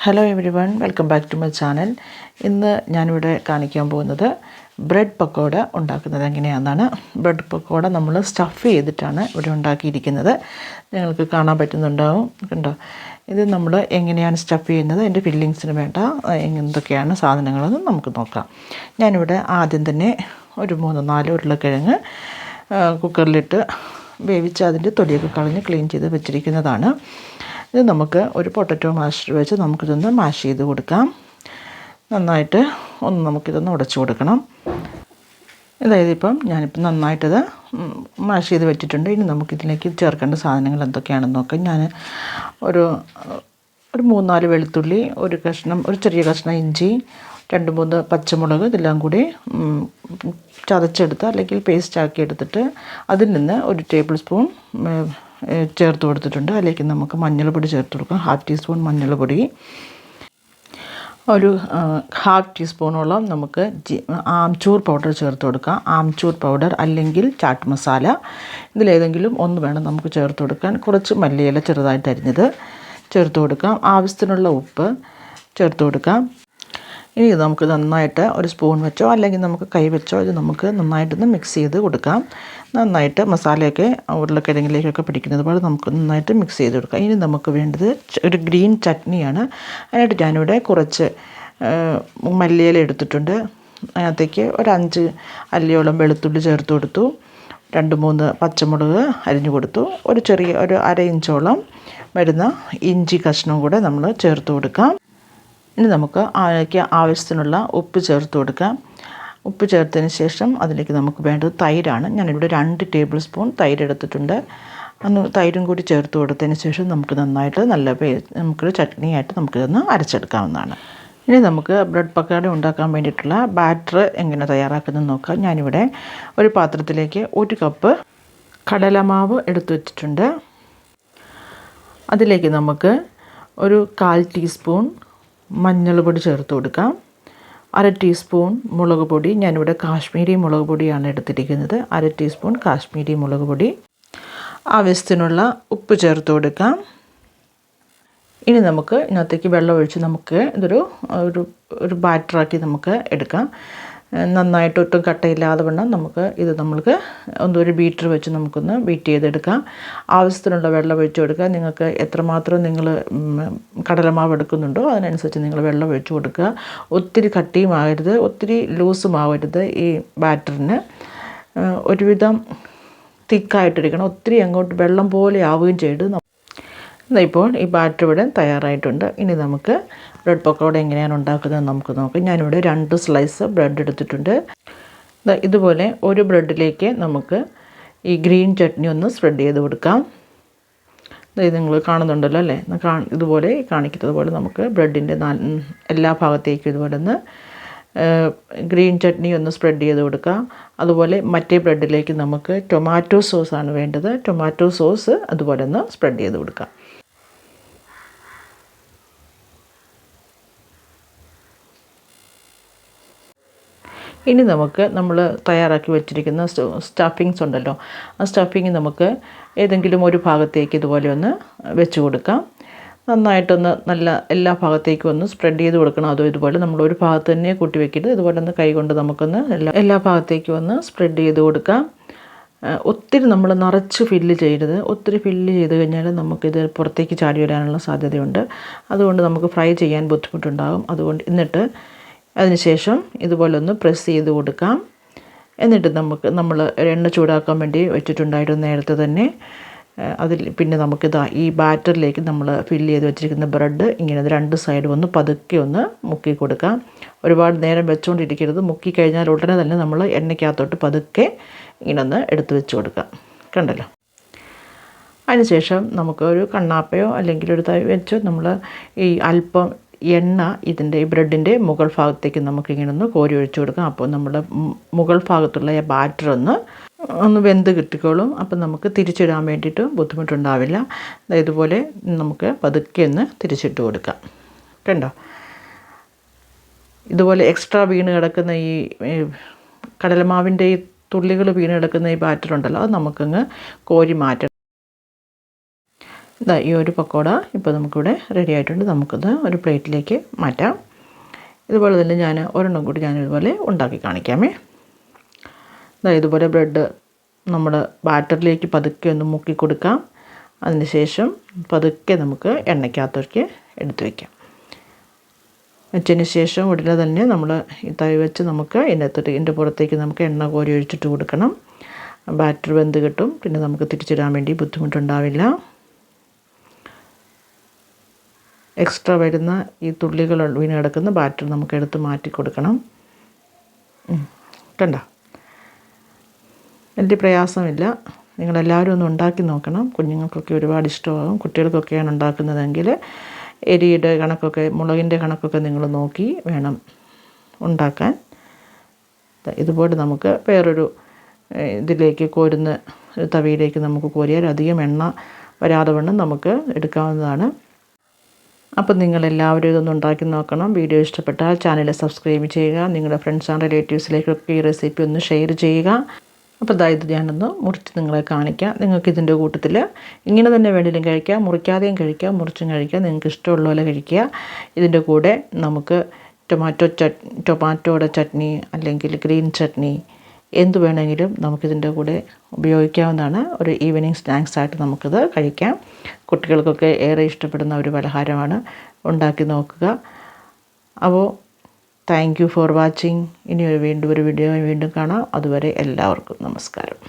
Hello everyone, welcome back to my channel. ഇന്ന് ഞാനിവിടെ കാണിക്കാൻ പോകുന്നത് ബ്രെഡ് പക്കോട ഉണ്ടാക്കുന്നത് എങ്ങനെയാണെന്നാണ്. ബ്രെഡ് പക്കോട നമ്മൾ സ്റ്റഫ് ചെയ്തിട്ടാണ് ഇവിടെ ഉണ്ടാക്കിയിരിക്കുന്നത്. നിങ്ങൾക്ക് കാണാൻ പറ്റുന്നുണ്ടാവും, കണ്ടോ. ഇത് നമ്മൾ എങ്ങനെയാണ് സ്റ്റഫ് ചെയ്യുന്നത്, അതിൻ്റെ ഫില്ലിങ്സിന് വേണ്ട എന്തൊക്കെയാണ് സാധനങ്ങളെന്ന് നമുക്ക് നോക്കാം. ഞാനിവിടെ ആദ്യം തന്നെ ഒരു 3-4 ഉരുളക്കിഴങ്ങ് കുക്കറിലിട്ട് വേവിച്ച് അതിൻ്റെ തൊലിയൊക്കെ കളഞ്ഞ് ക്ലീൻ ചെയ്ത് വെച്ചിരിക്കുന്നതാണ്. ഇത് നമുക്ക് ഒരു പൊട്ടറ്റോ മാഷർ വെച്ച് നമുക്കിതൊന്ന് മാഷ് ചെയ്ത് കൊടുക്കാം. നന്നായിട്ട് നമുക്കിതൊന്ന് ഉടച്ചു കൊടുക്കണം. അതായത് ഞാനിപ്പം നന്നായിട്ടത് മാഷ് ചെയ്ത് വെച്ചിട്ടുണ്ട്. ഇനി നമുക്കിതിലേക്ക് ചേർക്കേണ്ട സാധനങ്ങൾ എന്തൊക്കെയാണെന്ന് നോക്കാം. ഞാൻ ഒരു 3-4 വെളുത്തുള്ളി, ഒരു ചെറിയ കഷ്ണം ഇഞ്ചി, 2-3 പച്ചമുളക്, ഇതെല്ലാം കൂടി ചതച്ചെടുത്ത് അല്ലെങ്കിൽ പേസ്റ്റാക്കി എടുത്തിട്ട് അതിൽ നിന്ന് 1 ടേബിൾ സ്പൂൺ ചേർത്ത് കൊടുത്തിട്ടുണ്ട്. അതിലേക്ക് നമുക്ക് മഞ്ഞൾപ്പൊടി ചേർത്ത് കൊടുക്കാം. 1/2 ടീസ്പൂൺ മഞ്ഞൾപ്പൊടി, ഒരു 1/2 ടീസ്പൂണോളം നമുക്ക് ആംചൂർ പൗഡർ ചേർത്ത് കൊടുക്കാം. ആംചൂർ പൗഡർ അല്ലെങ്കിൽ ചാട്ട് മസാല, ഇതിലേതെങ്കിലും ഒന്ന് വേണം നമുക്ക് ചേർത്ത് കൊടുക്കാൻ. കുറച്ച് മല്ലിയില ചെറുതായിട്ട് അരിഞ്ഞത് ചേർത്ത് കൊടുക്കാം. ആവശ്യത്തിനുള്ള ഉപ്പ് ചേർത്ത് കൊടുക്കാം. ഇനി ഇത് നമുക്ക് നന്നായിട്ട് ഒരു സ്പൂൺ വെച്ചോ അല്ലെങ്കിൽ നമുക്ക് കൈ വെച്ചോ ഇത് നമുക്ക് നന്നായിട്ടൊന്ന് മിക്സ് ചെയ്ത് കൊടുക്കാം. നന്നായിട്ട് മസാലയൊക്കെ ഉരുളക്കിഴങ്ങിലേക്കൊക്കെ പിടിക്കുന്നത് പോലെ നമുക്ക് നന്നായിട്ട് മിക്സ് ചെയ്ത് കൊടുക്കാം. ഇനി നമുക്ക് വേണ്ടത് ഒരു ഗ്രീൻ ചട്നിയാണ്. അതിനായിട്ട് ഞാനിവിടെ കുറച്ച് മല്ലിയില എടുത്തിട്ടുണ്ട്. അതിനകത്തേക്ക് ഒരു 5 അല്ലിയോളം വെളുത്തുള്ളി ചേർത്ത് കൊടുത്തു. 2-3 പച്ചമുളക് അരിഞ്ഞു കൊടുത്തു. ഒരു 1/2 ഇഞ്ചോളം വരുന്ന ഇഞ്ചി കഷ്ണം കൂടെ നമ്മൾ ചേർത്ത് കൊടുക്കാം. ഇനി നമുക്ക് അതിലേക്ക് ആവശ്യത്തിനുള്ള ഉപ്പ് ചേർത്ത് കൊടുക്കാം. ഉപ്പ് ചേർത്തതിന് ശേഷം അതിലേക്ക് നമുക്ക് വേണ്ടത് തൈരാണ്. ഞാനിവിടെ 2 ടേബിൾ സ്പൂൺ തൈര് എടുത്തിട്ടുണ്ട്. തൈരും കൂടി ചേർത്ത് കൊടുത്തതിന് ശേഷം നമുക്ക് നന്നായിട്ട് നമുക്കൊരു ചട്നിയായിട്ട് നമുക്കിതൊന്ന് അരച്ചെടുക്കാവുന്നതാണ്. ഇനി നമുക്ക് ബ്രെഡ് പക്കോട ഉണ്ടാക്കാൻ വേണ്ടിയിട്ടുള്ള ബാറ്റർ എങ്ങനെ തയ്യാറാക്കുന്നതെന്ന് നോക്കാം. ഞാനിവിടെ ഒരു പാത്രത്തിലേക്ക് 1 കപ്പ് കടലമാവ് എടുത്തു വച്ചിട്ടുണ്ട്. അതിലേക്ക് നമുക്ക് ഒരു 1/4 ടീസ്പൂൺ മഞ്ഞൾപ്പൊടി ചേർത്ത് കൊടുക്കാം. 1/2 ടീസ്പൂൺ മുളക് പൊടി, ഞാനിവിടെ കാശ്മീരി മുളക് പൊടിയാണ് എടുത്തിരിക്കുന്നത്. 1/2 ടീസ്പൂൺ കാശ്മീരി മുളക് പൊടി, ആവശ്യത്തിനുള്ള ഉപ്പ് ചേർത്ത് കൊടുക്കാം. ഇനി നമുക്ക് ഇതിനകത്തേക്ക് വെള്ളം ഒഴിച്ച് നമുക്ക് ഇതൊരു ബാറ്ററാക്കി നമുക്ക് എടുക്കാം. നന്നായിട്ട് ഒട്ടും കട്ടയില്ലാതെ വണ്ണം നമ്മൾക്ക് ഒരു ബീറ്റർ വെച്ച് നമുക്കൊന്ന് ബീറ്റ് ചെയ്തെടുക്കാം. ആവശ്യത്തിനുള്ള വെള്ളം ഒഴിച്ച് കൊടുക്കുക. നിങ്ങൾക്ക് എത്രമാത്രം നിങ്ങൾ കടലമാവ് എടുക്കുന്നുണ്ടോ അതിനനുസരിച്ച് നിങ്ങൾ വെള്ളം ഒഴിച്ച് കൊടുക്കുക. ഒത്തിരി കട്ടിയും ആകരുത്, ഒത്തിരി ലൂസും ആവരുത്. ഈ ബാറ്ററിന് ഒരുവിധം തിക്കായിട്ടിരിക്കണം. ഒത്തിരി അങ്ങോട്ട് വെള്ളം പോലെ ആവുകയും ചെയ്ത്. ഇപ്പോൾ ഈ ബാറ്റർ ഇവിടെ തയ്യാറായിട്ടുണ്ട്. ഇനി നമുക്ക് ബ്രെഡ് പക്കോട എങ്ങനെയാണ് ഉണ്ടാക്കുന്നത് നമുക്ക് നോക്കാം. ഞാനിവിടെ 2 സ്ലൈസ് ബ്രെഡ് എടുത്തിട്ടുണ്ട്. ഇതുപോലെ ഒരു ബ്രെഡിലേക്ക് നമുക്ക് ഈ ഗ്രീൻ ചട്നി ഒന്ന് സ്പ്രെഡ് ചെയ്ത് കൊടുക്കാം. ഇത് നിങ്ങൾ കാണുന്നുണ്ടല്ലോ അല്ലേ, ഇതുപോലെ കാണിക്കുന്നത് പോലെ നമുക്ക് ബ്രെഡിൻ്റെ എല്ലാ ഭാഗത്തേക്കും ഇതുപോലെ ഒന്ന് ഗ്രീൻ ചട്നി ഒന്ന് സ്പ്രെഡ് ചെയ്ത് കൊടുക്കാം. അതുപോലെ മറ്റേ ബ്രെഡിലേക്ക് നമുക്ക് ടൊമാറ്റോ സോസാണ് വേണ്ടത്. ടൊമാറ്റോ സോസ് അതുപോലെ ഒന്ന് സ്പ്രെഡ് ചെയ്ത് കൊടുക്കാം. ഇനി നമുക്ക് നമ്മൾ തയ്യാറാക്കി വെച്ചിരിക്കുന്ന സ്റ്റഫിങ്സ് ഉണ്ടല്ലോ, ആ സ്റ്റഫിങ് നമുക്ക് ഏതെങ്കിലും ഒരു ഭാഗത്തേക്ക് ഇതുപോലെ ഒന്ന് വെച്ച് കൊടുക്കാം. നന്നായിട്ടൊന്ന് എല്ലാ ഭാഗത്തേക്കും ഒന്ന് സ്പ്രെഡ് ചെയ്ത് കൊടുക്കണം. അതോ ഇതുപോലെ നമ്മൾ ഒരു ഭാഗത്ത് തന്നെ കൂട്ടി വെക്കരുത്. ഇതുപോലെ ഒന്ന് കൈ കൊണ്ട് നമുക്കൊന്ന് എല്ലാ ഭാഗത്തേക്കും ഒന്ന് സ്പ്രെഡ് ചെയ്ത് കൊടുക്കാം. ഒത്തിരി നമ്മൾ നിറച്ച് ഫില്ല് ചെയ്യരുത്. ഒത്തിരി ഫില്ല് ചെയ്ത് കഴിഞ്ഞാൽ നമുക്കിത് പുറത്തേക്ക് ചാടി വരാനുള്ള സാധ്യതയുണ്ട്. അതുകൊണ്ട് നമുക്ക് ഫ്രൈ ചെയ്യാൻ ബുദ്ധിമുട്ടുണ്ടാകും. എന്നിട്ട് അതിനുശേഷം ഇതുപോലെ ഒന്ന് പ്രസ് ചെയ്ത് കൊടുക്കാം. എന്നിട്ട് നമ്മൾ എണ്ണ ചൂടാക്കാൻ വേണ്ടി വെച്ചിട്ടുണ്ടായിരുന്നു നേരത്തെ തന്നെ. പിന്നെ ഈ ബാറ്ററിലേക്ക് നമ്മൾ ഫില്ല് ചെയ്ത് വെച്ചിരിക്കുന്ന ബ്രെഡ് ഇങ്ങനെ 2 സൈഡും ഒന്ന് പതുക്കെ ഒന്ന് മുക്കി കൊടുക്കാം. ഒരുപാട് നേരം വെച്ചുകൊണ്ടിരിക്കരുത്. മുക്കി കഴിഞ്ഞാൽ ഉടനെ തന്നെ നമ്മൾ എണ്ണയ്ക്കകത്തോട്ട് പതുക്കെ ഇങ്ങനെ ഒന്ന് എടുത്ത് വെച്ച് കൊടുക്കാം. കണ്ടല്ലോ. അതിനുശേഷം നമുക്ക് ഒരു കണ്ണാപ്പയോ അല്ലെങ്കിൽ ഒരു തവി വെച്ചോ നമ്മൾ ഈ അല്പം എണ്ണ ഈ ബ്രെഡിൻ്റെ മുകൾ ഭാഗത്തേക്ക് നമുക്കിങ്ങനെ ഒന്ന് കോരി ഒഴിച്ചു കൊടുക്കാം. അപ്പോൾ നമ്മുടെ മുകൾ ഭാഗത്തുള്ള ഈ ബാറ്റർ ഒന്ന് വെന്ത് കിട്ടിക്കോളും. അപ്പം നമുക്ക് തിരിച്ചിടാൻ വേണ്ടിയിട്ട് ബുദ്ധിമുട്ടുണ്ടാവില്ല. ഇതുപോലെ നമുക്ക് പതുക്കെ ഒന്ന് തിരിച്ചിട്ട് കൊടുക്കാം. കണ്ടോ, ഇതുപോലെ എക്സ്ട്രാ വീണ് കിടക്കുന്ന ഈ കടലമാവിൻ്റെ ഈ തുള്ളികൾ വീണ് കിടക്കുന്ന ഈ ബാറ്റർ ഉണ്ടല്ലോ, അത് നമുക്കങ്ങ് കോരി മാറ്റണം. ഇതാ ഈ ഒരു പക്കോട ഇപ്പോൾ നമുക്കിവിടെ റെഡി ആയിട്ടുണ്ട്. നമുക്കിത് ഒരു പ്ലേറ്റിലേക്ക് മാറ്റാം. ഇതുപോലെ തന്നെ ഞാൻ ഒരെണ്ണം കൂടി ഇതുപോലെ ഉണ്ടാക്കി കാണിക്കാമേ. ഇതാ ഇതുപോലെ ബ്രെഡ് നമ്മുടെ ബാറ്ററിലേക്ക് പതുക്കെ ഒന്ന് മുക്കി കൊടുക്കാം. അതിന് ശേഷം പതുക്കെ നമുക്ക് എണ്ണയ്ക്കകത്തേക്ക് എടുത്ത് വയ്ക്കാം. വെച്ചതിന് ശേഷം ഉടനെ തന്നെ നമ്മൾ ഈ തവി വെച്ച് നമുക്ക് ഇതിൻ്റെ പുറത്തേക്ക് നമുക്ക് എണ്ണ കോരി ഒഴിച്ചിട്ട് കൊടുക്കണം. ബാറ്റർ വെന്ത് കിട്ടും. പിന്നെ നമുക്ക് തിരിച്ചിടാൻ വേണ്ടി ബുദ്ധിമുട്ടുണ്ടാവില്ല. എക്സ്ട്രാ വരുന്ന ഈ തുള്ളികൾ വീണ് കിടക്കുന്ന ബാറ്റർ നമുക്ക് എടുത്ത് മാറ്റി കൊടുക്കണം. കണ്ടോ, വലിയ പ്രയാസമില്ല. നിങ്ങളെല്ലാവരും ഒന്ന് ഉണ്ടാക്കി നോക്കണം. കുഞ്ഞുങ്ങൾക്കൊക്കെ ഒരുപാട് ഇഷ്ടമാകും. കുട്ടികൾക്കൊക്കെയാണ് ഉണ്ടാക്കുന്നതെങ്കിൽ എരിയുടെ കണക്കൊക്കെ മുളകിൻ്റെ കണക്കൊക്കെ നിങ്ങൾ നോക്കി വേണം ഉണ്ടാക്കാൻ. ഇതുപോലെ നമുക്ക് വേറൊരു ഇതിലേക്ക് കോരുന്ന തവിയിലേക്ക് നമുക്ക് കോരിയാൽ അധികം എണ്ണ വരാതെ വണ്ണം നമുക്ക് എടുക്കാവുന്നതാണ്. അപ്പം നിങ്ങളെല്ലാവരും ഇതൊന്ന് ഉണ്ടാക്കി നോക്കണം. വീഡിയോ ഇഷ്ടപ്പെട്ടാൽ ചാനൽ സബ്സ്ക്രൈബ് ചെയ്യുക. നിങ്ങളുടെ ഫ്രണ്ട്സ് ആൻഡ് റിലേറ്റീവ്സിലേക്കൊക്കെ ഈ റെസിപ്പി ഒന്ന് ഷെയർ ചെയ്യുക. അപ്പോൾ ഇത് ഞാനൊന്ന് മുറിച്ച് നിങ്ങളെ കാണിക്കാം. നിങ്ങൾക്ക് ഇതിൻ്റെ കൂട്ടത്തിൽ ഇങ്ങനെ തന്നെ വേണമെങ്കിലും കഴിക്കാം, മുറിക്കാതെയും കഴിക്കാം, മുറിച്ചും കഴിക്കാം. നിങ്ങൾക്ക് ഇഷ്ടമുള്ള പോലെ കഴിക്കുക. ഇതിൻ്റെ കൂടെ നമുക്ക് ടൊമാറ്റോയുടെ ചട്നി അല്ലെങ്കിൽ ഗ്രീൻ ചട്നി എന്ത് വേണമെങ്കിലും നമുക്കിതിൻ്റെ കൂടെ ഉപയോഗിക്കാവുന്നതാണ്. ഒരു ഈവനിങ് സ്നാക്സ് ആയിട്ട് നമുക്കിത് കഴിക്കാം. കുട്ടികൾക്കൊക്കെ ഏറെ ഇഷ്ടപ്പെടുന്ന ഒരു പലഹാരമാണ്. ഉണ്ടാക്കി നോക്കുക. അപ്പോൾ താങ്ക് യു ഫോർ വാച്ചിങ്. ഇനി വീണ്ടും ഒരു വീഡിയോ കാണാം. അതുവരെ എല്ലാവർക്കും നമസ്കാരം.